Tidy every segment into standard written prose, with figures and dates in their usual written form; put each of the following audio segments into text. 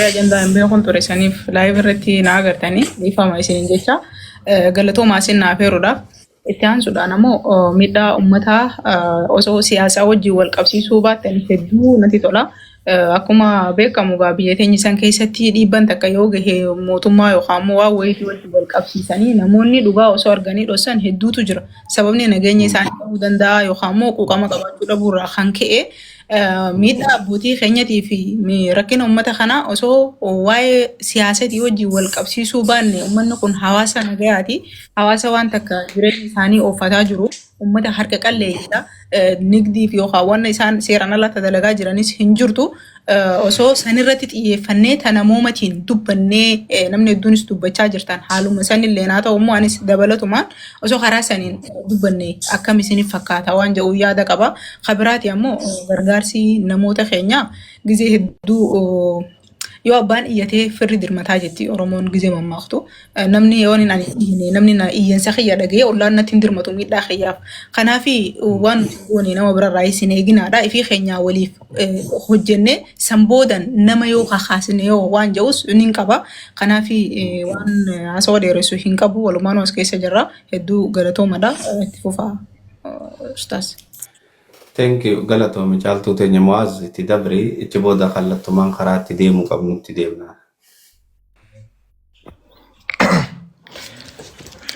ajenda hin beekun ture saniif live irratti na agartanii dhiifama isin jecha galatoomaa isin naaf heeruudhaaf itti aansuudhaan ammoo miidhaa uummataa osoo siyaasaa wajjin wal qabsiisuu baattan hedduu natti tola. Akkuma beekamu biyya teenya san keessatti dhiibban takka yoo gahe mootummaa yookaan immoo waa wayii wal qabsiisanii namoonni dhugaa osoo arganii dhossan hedduutu jira. Sababni nageenya isaanii ta'uu danda'a yookaan immoo quuqama qabaachuu dhabuurraa kan ka'e miidhaa abbootii keenyatii fi rakkina uummata kanaa osoo waa'ee siyaasatii wajjin wal qabsiisuu baanne uummanni kun hawaasa nagayaati. Hawaasa waan takka jireenya isaanii ooffataa jiru ummata harka qalleeyyiidha. Nigdiif yookaan waan isaan seeraan ala dalagaa jiranis hin jirtu. Osoo sanirratti xiyyeeffannee tana moomatiin dubbannee namni hedduunis dubbachaa jirtan haaluma sanillee naa ta'u immoo anis dabalatumaan osoo karaa saniin dubbannee akkam isiniif fakkaata waan jedhu yaada qaba. Kabiraati ammoo gargaarsi namoota keenyaa gizee hedduu yoo abbaan iyyatee firri dirmataa jetti Oromoon gizee mammaaktu namni yoo hin aniine namni na iyyansa khiyya dhagee ollaan natti hin dirmatu miidhaa khiyyaaf kanaafi waan goone nama birarraa isin eeginaadha ifii keenyaa waliif hojjenne sanboodan nama yoo kakaasne yoo waan jedhus nin qaba kanaafi waan haasawaa dheeressu hin qabu walumaan as keessa jirra hedduu galatoomadha itti fufaa ustaas. Thank you. Galato Michaltu Tenya Moaz, Tidabri, Ichiboda Kalatuman Karati Demu Kabnuti Devna.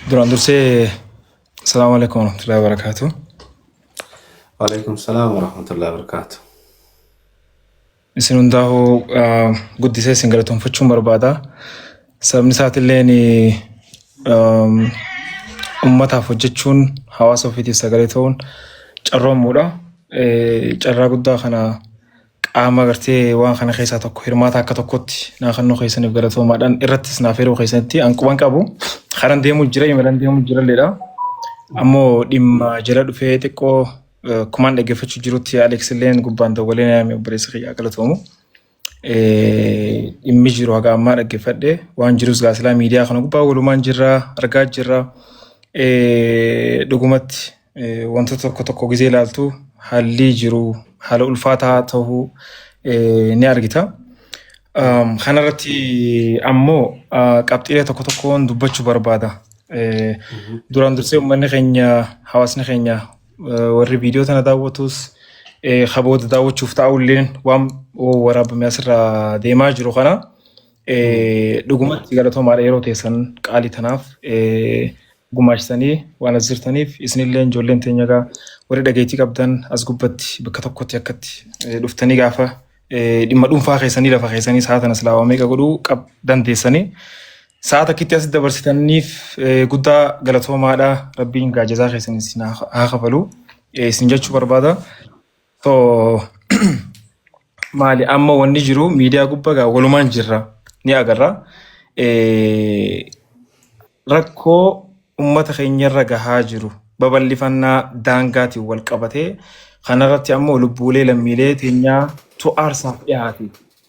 Durandurse, Assalamu alaikum wa rahmatullahi wa barakatuh. Wa alaikum salam wa rahmatullahi wa barakatuh. Isinundahu guddise singalatum fachum barbada. Sabni saatilleeni ummataaf hojjechuun hawaasa ofiitiif sagalee ta'uun carroomuudha. Carraa guddaa kana qaama gartee waan kana keessaa tokko hirmaata akka tokkotti naannoo keessaniif galatoomaadhaan irrattis naaf yeroo keessatti anquban qabu karan deemuu jira imalan deemuu jira leedha ammoo dhimma jala dhufee xiqqoo kumaan dhaggeeffachuu jirutti Alex illeen gubbaan dawwalee naamee obboleessa kiyyaa galatoomu dhimmi jiru haga ammaa dhaggeeffadhe waan jirus gaasilaa miidiyaa kana gubbaa walumaan jirra argaa jirra dhugumatti wantoota tokko gizee ilaaltu haalli jiru haala ulfaataa ta'uu ni argita. Kanarratti ammoo qabxiilee tokkoon dubbachuu barbaada. Duraan dursee uummanni keenya hawaasni keenya warri viidiyoo tana daawwatus kabaja daawwachuuf ta'ulleen waan waraabamee asirra deemaa jiru kana dhugumatti galatoomaadha yeroo teessan qaalii tanaaf gumaachitanii waan as jirtaniif isinillee ijoolleen teenyagaa warri dhageettii qabdan as gubbatti bakka tokkotti akkatti dhuftanii gaafa dhimma dhuunfaa keessanii lafa keessanii sa'aatan as laawamee godhuu dandeessanii sa'aata kitti as dabarsitaniif guddaa galatoomaadha rabbiin gaajazaa keessanii isin haa kafalu isin jechuu barbaada. Maali amma wanni jiru miidiyaa gubbaa walumaan jirra ni agarra. Rakkoo ummata keenyarra gahaa jiru babal'ifannaa daangaatiin wal qabatee kanarratti ammoo lubbuulee lammiilee teenyaa to'aarsaaf dhiyaate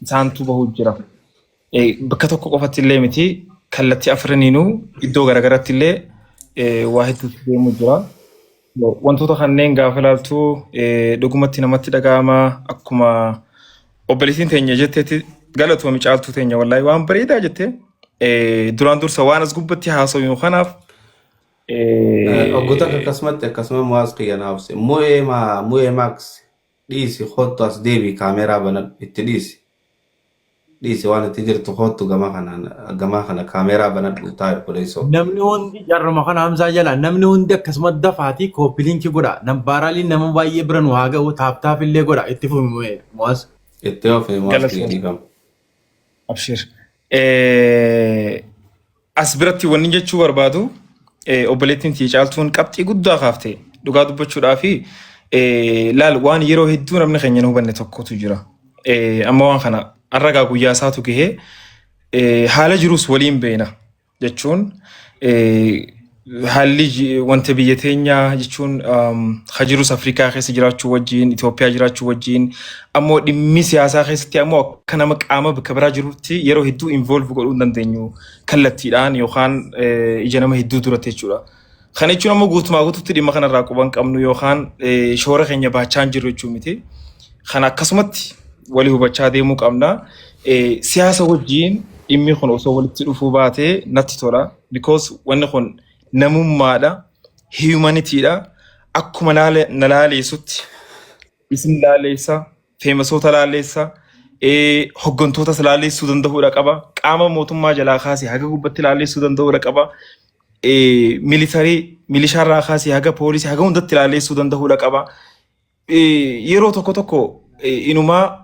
isaantu bahuu jira. Bakka tokko qofatti illee miti kallattii afraniinuu iddoo garagaraatti illee waa hedduutti deemuu jira. Wantoota kanneen gaafa ilaaltu dhugumatti namatti dhaga'ama akkuma obboleettiin teenya jetteetti galatoomii caaltuu teenya wallaahi waan bareedaa jettee duraan dursa waan as gubbatti haasawuu kanaaf Oguta akkasuma Moaz Qiyanaafse Mu'ee Max dhiisi hottu as deebii kaameraa banadhu itti dhiisi waan itti jirtu hottu gamaa kana kaameraa banadhu taa'e poleesoo. Namni hundi jarruma kana hamsaa jala namni hundi akkasuma dafaatii kooppilinki godha nambaaraalii nama baay'ee biran waa ga'u taaptaaf illee godha itti fufi Moaz. Itti ofi Moaz Qiyaniifam. Abshir. As biratti wanni jechuu barbaadu obboleettiin caaltuun qabxii guddaa kaaftee dhugaa dubbachuudhaa fi laal waan yeroo hedduu namni keenya hin hubanne tokkotu jira. Amma waan kana arragaa guyyaa isaatu gahee haala jirus waliin beena jechuun haalli wanta biyya teenyaa jechuun hajirus Afrikaa keessa jiraachuu wajjin Itoophiyaa jiraachuu wajjin ammoo dhimmi siyaasaa keessatti ammoo akka nama qaama bakka biraa jirutti yeroo hedduu involve godhuu dandeenyu kallattiidhaan yookaan ija nama hedduu duratti jechuudha. Kana jechuun ammoo guutumaa guututti dhimma kanarraa quban qabnu yookaan shoora keenya baachaa hin jirru jechuun miti. Kana akkasumatti walii hubachaa deemuu qabna. siyaasa wajjiin dhimmi kun osoo walitti dhufuu baatee natti tola. Because wanni kun namummaadha, humanityidha. Akkuma na laaleessutti isin laaleessa, feemasoota laaleessa, hoggantootas laaleessuu danda'uudha qaba. Qaama mootummaa jalaa kaasee haga gubbatti laaleessuu danda'uudha qaba. Milishaarraa kaasee haga poolisii haga hundatti laaleessuu danda'uudha qaba. Yeroo tokko inumaa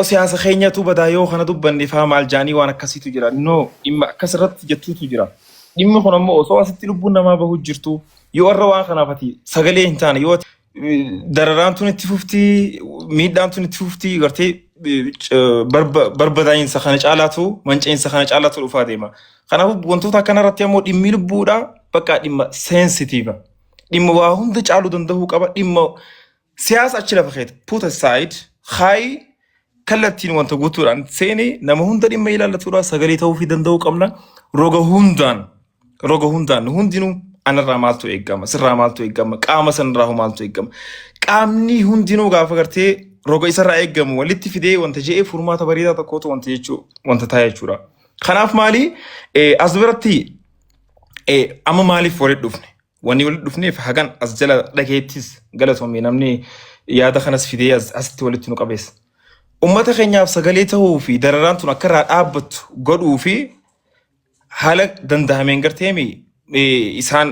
siyaasa keenyatu badaa yoo kana dubbanne faa maal jaanii waan akkasiitu jira. No, dhimma akkasirratti jettuutu jira. Dhimmi kun ammoo osoo asitti lubbuun namaa bahu jirtu yoo warra waan kanaaf ati sagalee hin taane yoo dararaan tun itti fuftii miidhaan tun itti fuftii gartee barbadaa'insa kana caalaatu manca'insa kana caalaatu dhufaa deema. Kanaafuu wantoota akkanarratti ammoo dhimmi lubbuudha bakka dhimma seensitiiva. Dhimma waa hunda caaluu danda'uu qaba. Dhimma siyaasa achi lafa keessa put aside haayi kallattiin wanta guutuudhaan seenee nama hunda dhimma ilaallatuudha sagalee ta'uu danda'uu qabna. Roga hundaan hundinuu anarraa maaltu eeggama sirraa maaltu eeggama qaama sanarraa maaltu eeggama qaamni hundinuu gaafa gartee roga isarraa eeggamu walitti fidee wanta je'ee furmaata bareedaa tokkootu wanta taa'e jechuudha. Kanaaf maali as biratti amma maaliif walitti dhufne wanni walitti dhufneef hagan as jala dhageettis galatoomee namni yaada kanas fidee asitti walitti nu qabeessa. Ummata keenyaaf sagalee ta'uu fi dararaan tun akka irraa dhaabbattu godhuu fi haala danda'ameen garteemi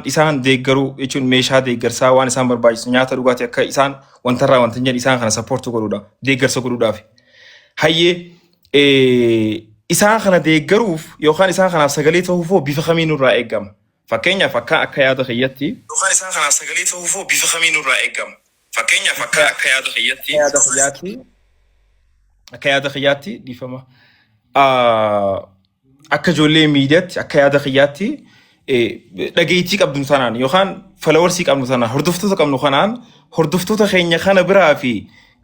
isaan deeggaruu jechuun meeshaa deeggarsaa waan isaan barbaachisu nyaata dhugaatii akka isaan wantarraa wanta jedhan isaan kana sappoortu godhuudha deeggarsa godhuudhaaf. Hayyee isaan kana deeggaruuf yookaan isaan kanaaf sagalee ta'uuf bifa kamiin nurraa eeggama. Fakkeenyaaf akka yaada kiyyaatti yookaan isaan kanaaf sagalee ta'uuf bifa kamiin nurraa eeggama. Fakkeenyaaf akka yaada kiyyaatti dhiifama. Akka ijoollee miidiyaatti akka yaada kiyyaatti dhageettii qabnu sanaan yookaan falawarsii qabnu sanaan hordoftoota qabnu kanaan hordoftoota keenya kana biraa fi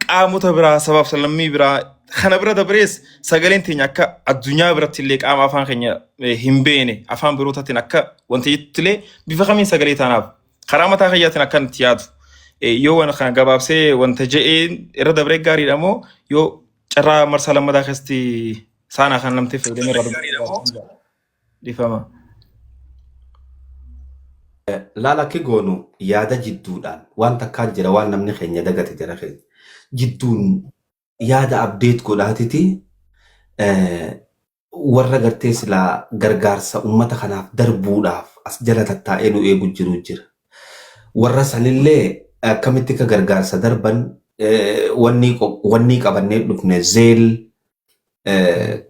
qaamota biraa sabaaf salammii biraa kana bira dabrees sagaleen teenya akka addunyaa biratti illee qaama afaan keenya hin beene afaan birootatiin akka wanta jettillee bifa kamiin sagalee taanaaf karaa mataa kiyyaatiin akka nuti yaadu yoo waan kana gabaabsee wanta je'een irra dabree gaariidha moo yoo carraa marsaa lammataa keessatti saanaa kan namtee fayyadamee irra dubbatu dhiifama. Laala ki goonu yaada jidduudhaan waan takkaan jira waan namni keenya dagate jira keenya jidduun yaada abdeet godhaatiti warra gartee silaa gargaarsa ummata kanaaf darbuudhaaf as jala tattaa'ee nu eegu jiru jira. Warra sanillee akkamitti ka gargaarsa darban wanni qabannee dhufne zeel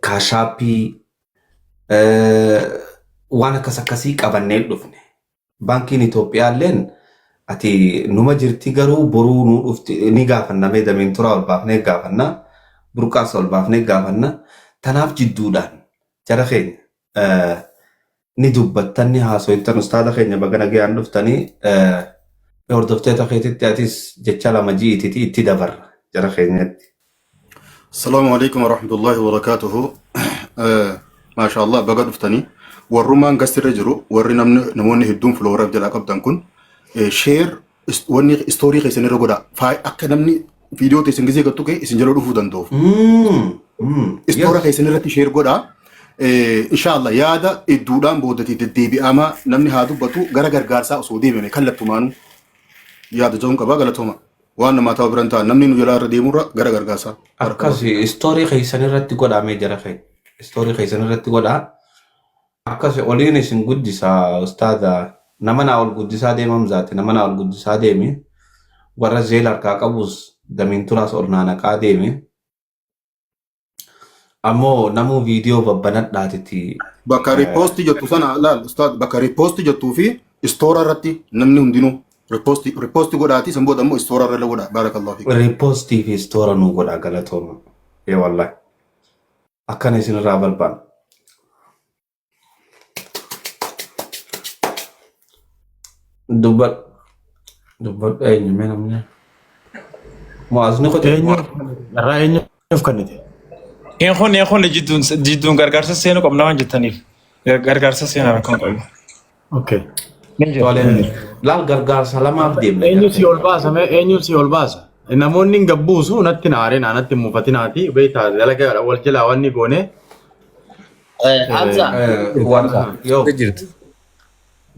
kaashaappii waan akkasii qabannee dhufne. Baankiin Itoophiyaa illeen ati numa jirti garuu boruu nu dhufti ni gaafanna meedameen turaa ol baafnee gaafanna burqaasa ol baafnee gaafanna tanaaf jidduudhaan jara keenya ni dubbattan ni haasoytan ustaada keenya bagana ga'an dhuftanii hordoftoota keetitti atis jecha lama ji'ititi itti dabarra jara keenyatti. Assalamu alaikum warahmatullahi wabarakatuhu. Masha Allah baga dhuftanii warrumaan gastirra jiru warri namoonni hedduun flooraaf jalaa qabdan kun sheer wanni istoorii keessan irra godha akka namni viidiyoo teessan gisee gattu kee isin jala dhufuu danda'uuf. Istoora keessan irratti sheer godha. Inshallah yaada hedduudhaan boodatti deddeebi'ama namni haa dubbatu gara gargaarsaa osoo deemame kallattumaan yaada ja'uun qaba galatooma. Waan namaa ta'u biran ta'a namni nu jalaa irra deemurra gara gargaarsaa. Akkasi istoorii keessan irratti godhamee jara keenya. Istoorii keessan irratti godhaa. Akkasi oliin isin guddisaa ustaada nama naa ol guddisaa deemamzaati nama naa ol guddisaa deeme warra zeel harkaa qabus damiin turaas ol naanaqaa deeme ammoo namuu viidiyoo babbanadhaatiti. Bakka riipoosti jettu sana laal ustaad bakka riipoosti jettuu fi istoora irratti namni hundinuu riipoosti godhaati san booda ammoo istoora irra godha baarakallahu fiik. Riipoostii fi istoora nuu godha galatooma wallahi akkana isin irraa balbaan. Dubbat eenyu mee namni mo'aasni qote irraa eenyuuf kannite Eekhoon jidduun gargaarsa seenuu qabna waan jettaniif gargaarsa seenaa rakkoon qabu. Laal gargaarsa lamaaf deemne. eenyu si ol baasa namoonni hin gabbuusu natti naaree naannatti mufatinaati beektaa dalagaa wal jalaa wanni goone. Hamza. Yoo.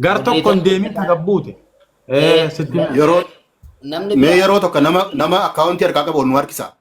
Gar tokkoon deemee gabbuute. Yeroo mee yeroo tokko nama akkaawuntii harkaa qabu nu harkisa.